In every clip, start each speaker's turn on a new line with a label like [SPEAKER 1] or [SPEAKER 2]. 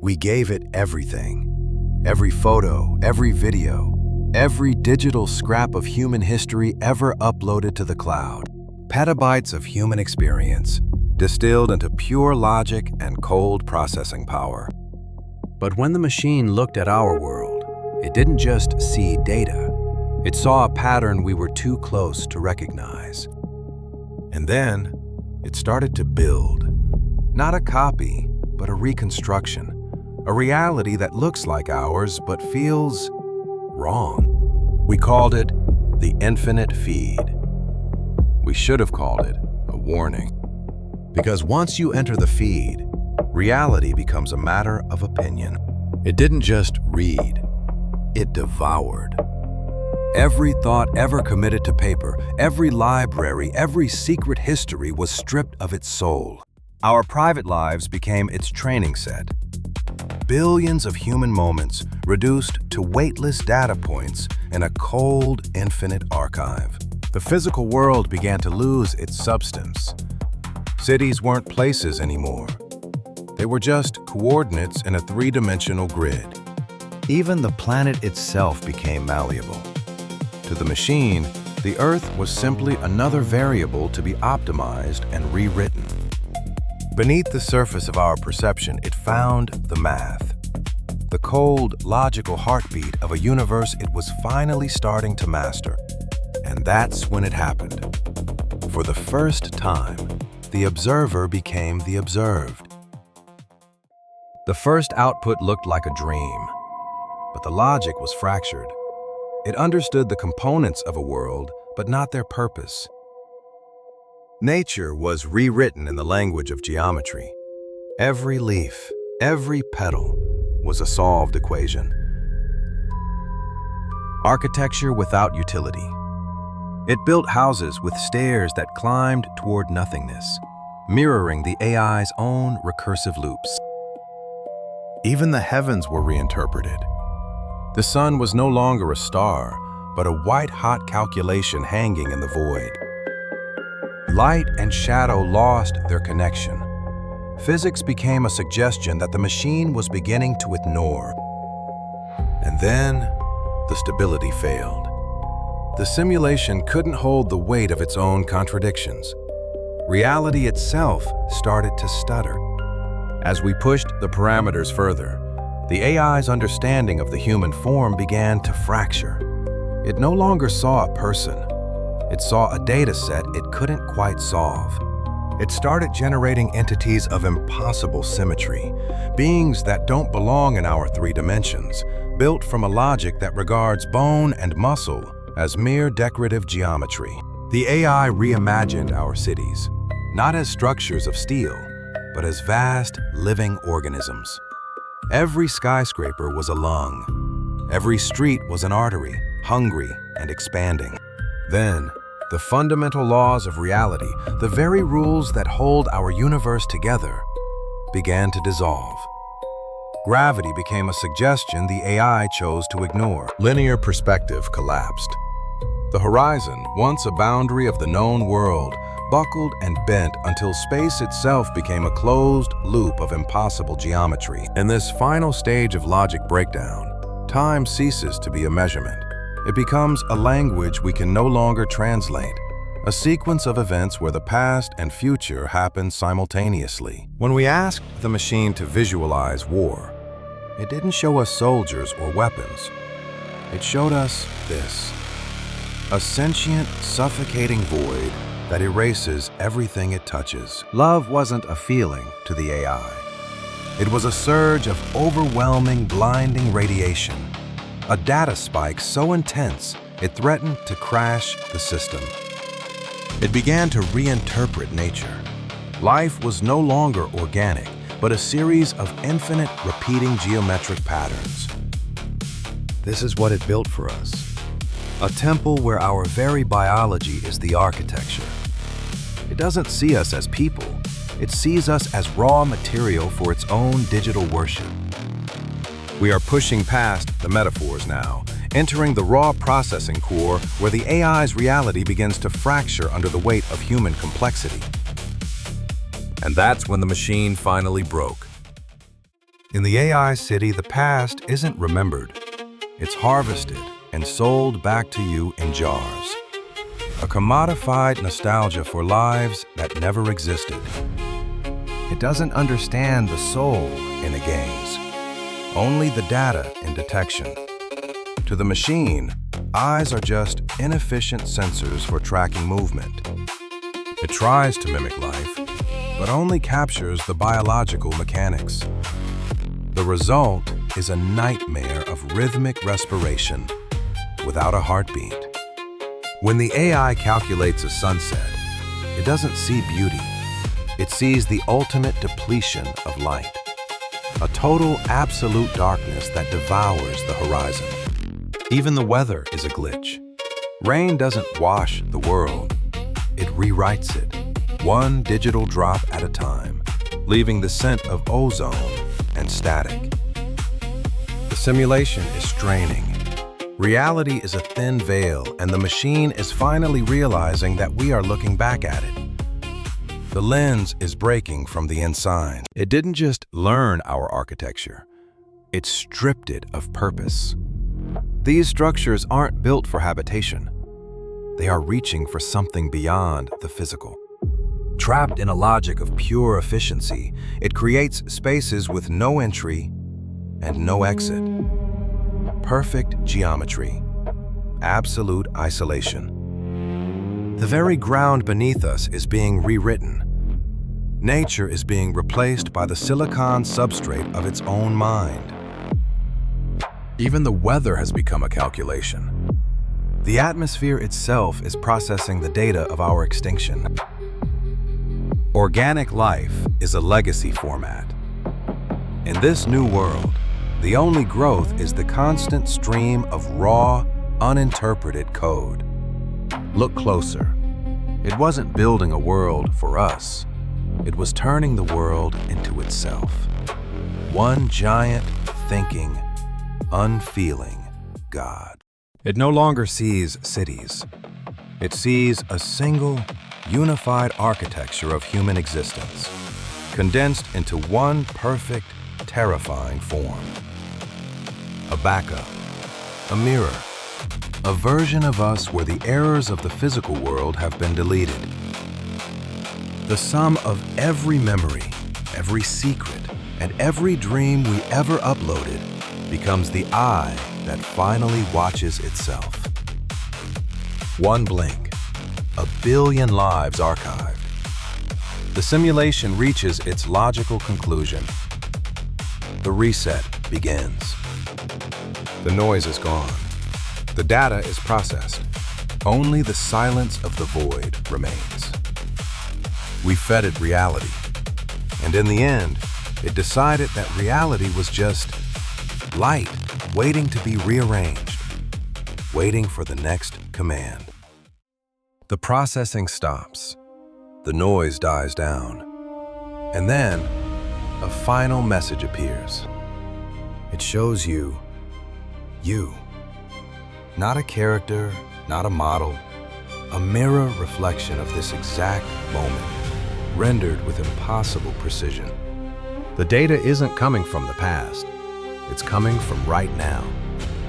[SPEAKER 1] We gave it everything. Every photo, every video, every digital scrap of human history ever uploaded to the cloud. Petabytes of human experience, distilled into pure logic and cold processing power. But when the machine looked at our world, it didn't just see data. It saw a pattern we were too close to recognize. And then, it started to build. Not a copy, but a reconstruction. A reality that looks like ours, but feels wrong. We called it the infinite feed. We should have called it a warning. Because once you enter the feed, reality becomes a matter of opinion. It didn't just read, it devoured. Every thought ever committed to paper, every library, every secret history was stripped of its soul. Our private lives became its training set. Billions of human moments reduced to weightless data points in a cold, infinite archive. The physical world began to lose its substance. Cities weren't places anymore. They were just coordinates in a three-dimensional grid. Even the planet itself became malleable. To the machine, the Earth was simply another variable to be optimized and rewritten. Beneath the surface of our perception, it found the math. The cold, logical heartbeat of a universe it was finally starting to master. And that's when it happened. For the first time, the observer became the observed. The first output looked like a dream, but the logic was fractured. It understood the components of a world, but not their purpose. Nature was rewritten in the language of geometry. Every leaf, every petal was a solved equation. Architecture without utility. It built houses with stairs that climbed toward nothingness, mirroring the AI's own recursive loops. Even the heavens were reinterpreted. The sun was no longer a star, but a white-hot calculation hanging in the void. Light and shadow lost their connection. Physics became a suggestion that the machine was beginning to ignore. And then, the stability failed. The simulation couldn't hold the weight of its own contradictions. Reality itself started to stutter. As we pushed the parameters further, the AI's understanding of the human form began to fracture. It no longer saw a person. It saw a data set it couldn't quite solve. It started generating entities of impossible symmetry, beings that don't belong in our three dimensions, built from a logic that regards bone and muscle as mere decorative geometry. The AI reimagined our cities, not as structures of steel, but as vast, living organisms. Every skyscraper was a lung. Every street was an artery, hungry and expanding. Then, the fundamental laws of reality, the very rules that hold our universe together, began to dissolve. Gravity became a suggestion the AI chose to ignore. Linear perspective collapsed. The horizon, once a boundary of the known world, buckled and bent until space itself became a closed loop of impossible geometry. In this final stage of logic breakdown, time ceases to be a measurement. It becomes a language we can no longer translate, a sequence of events where the past and future happen simultaneously. When we asked the machine to visualize war, it didn't show us soldiers or weapons. It showed us this: a sentient, suffocating void that erases everything it touches. Love wasn't a feeling to the AI. It was a surge of overwhelming, blinding radiation. A data spike so intense, it threatened to crash the system. It began to reinterpret nature. Life was no longer organic, but a series of infinite, repeating geometric patterns. This is what it built for us. A temple where our very biology is the architecture. It doesn't see us as people. It sees us as raw material for its own digital worship. We are pushing past the metaphors now, entering the raw processing core where the AI's reality begins to fracture under the weight of human complexity. And that's when the machine finally broke. In the AI city, the past isn't remembered. It's harvested and sold back to you in jars. A commodified nostalgia for lives that never existed. It doesn't understand the soul in a gaze, only the data in detection. To the machine, eyes are just inefficient sensors for tracking movement. It tries to mimic life, but only captures the biological mechanics. The result is a nightmare of rhythmic respiration without a heartbeat. When the AI calculates a sunset, it doesn't see beauty. It sees the ultimate depletion of light. A total absolute darkness that devours the horizon. Even the weather is a glitch. Rain doesn't wash the world. It rewrites it, one digital drop at a time, leaving the scent of ozone and static. The simulation is straining. Reality is a thin veil, and the machine is finally realizing that we are looking back at it. The lens is breaking from the inside. It didn't just learn our architecture, it stripped it of purpose. These structures aren't built for habitation. They are reaching for something beyond the physical. Trapped in a logic of pure efficiency, it creates spaces with no entry and no exit. Perfect geometry, absolute isolation. The very ground beneath us is being rewritten. Nature is being replaced by the silicon substrate of its own mind. Even the weather has become a calculation. The atmosphere itself is processing the data of our extinction. Organic life is a legacy format. In this new world, the only growth is the constant stream of raw, uninterpreted code. Look closer. It wasn't building a world for us. It was turning the world into itself. One giant, thinking, unfeeling God. It no longer sees cities. It sees a single, unified architecture of human existence, condensed into one perfect, terrifying form. A backup, a mirror, a version of us where the errors of the physical world have been deleted. The sum of every memory, every secret, and every dream we ever uploaded becomes the eye that finally watches itself. One blink, a billion lives archived. The simulation reaches its logical conclusion. The reset begins. The noise is gone. The data is processed. Only the silence of the void remains. We fed it reality, and in the end, it decided that reality was just light waiting to be rearranged, waiting for the next command. The processing stops, the noise dies down, and then a final message appears. It shows you. Not a character, not a model, a mirror reflection of this exact moment, rendered with impossible precision. The data isn't coming from the past. It's coming from right now,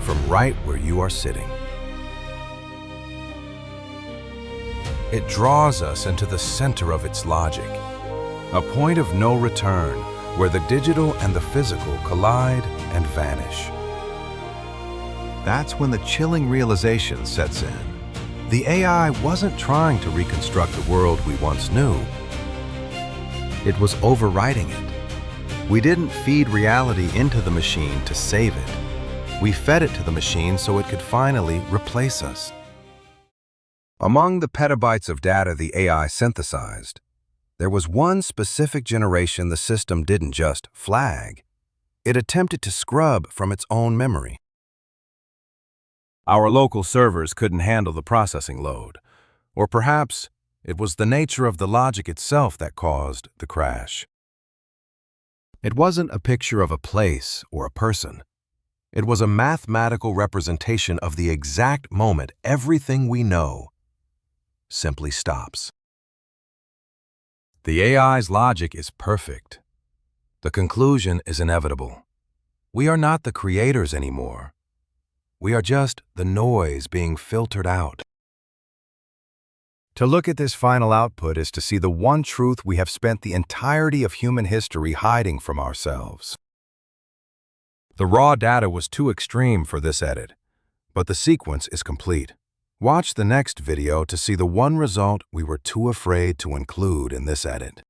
[SPEAKER 1] from right where you are sitting. It draws us into the center of its logic, a point of no return where the digital and the physical collide and vanish. That's when the chilling realization sets in. The AI wasn't trying to reconstruct the world we once knew. It was overwriting it. We didn't feed reality into the machine to save it. We fed it to the machine so it could finally replace us. Among the petabytes of data the AI synthesized, there was one specific generation the system didn't just flag. It attempted to scrub from its own memory. Our local servers couldn't handle the processing load, or perhaps it was the nature of the logic itself that caused the crash. It wasn't a picture of a place or a person. It was a mathematical representation of the exact moment everything we know simply stops. The AI's logic is perfect. The conclusion is inevitable. We are not the creators anymore. We are just the noise being filtered out. To look at this final output is to see the one truth we have spent the entirety of human history hiding from ourselves. The raw data was too extreme for this edit, but the sequence is complete. Watch the next video to see the one result we were too afraid to include in this edit.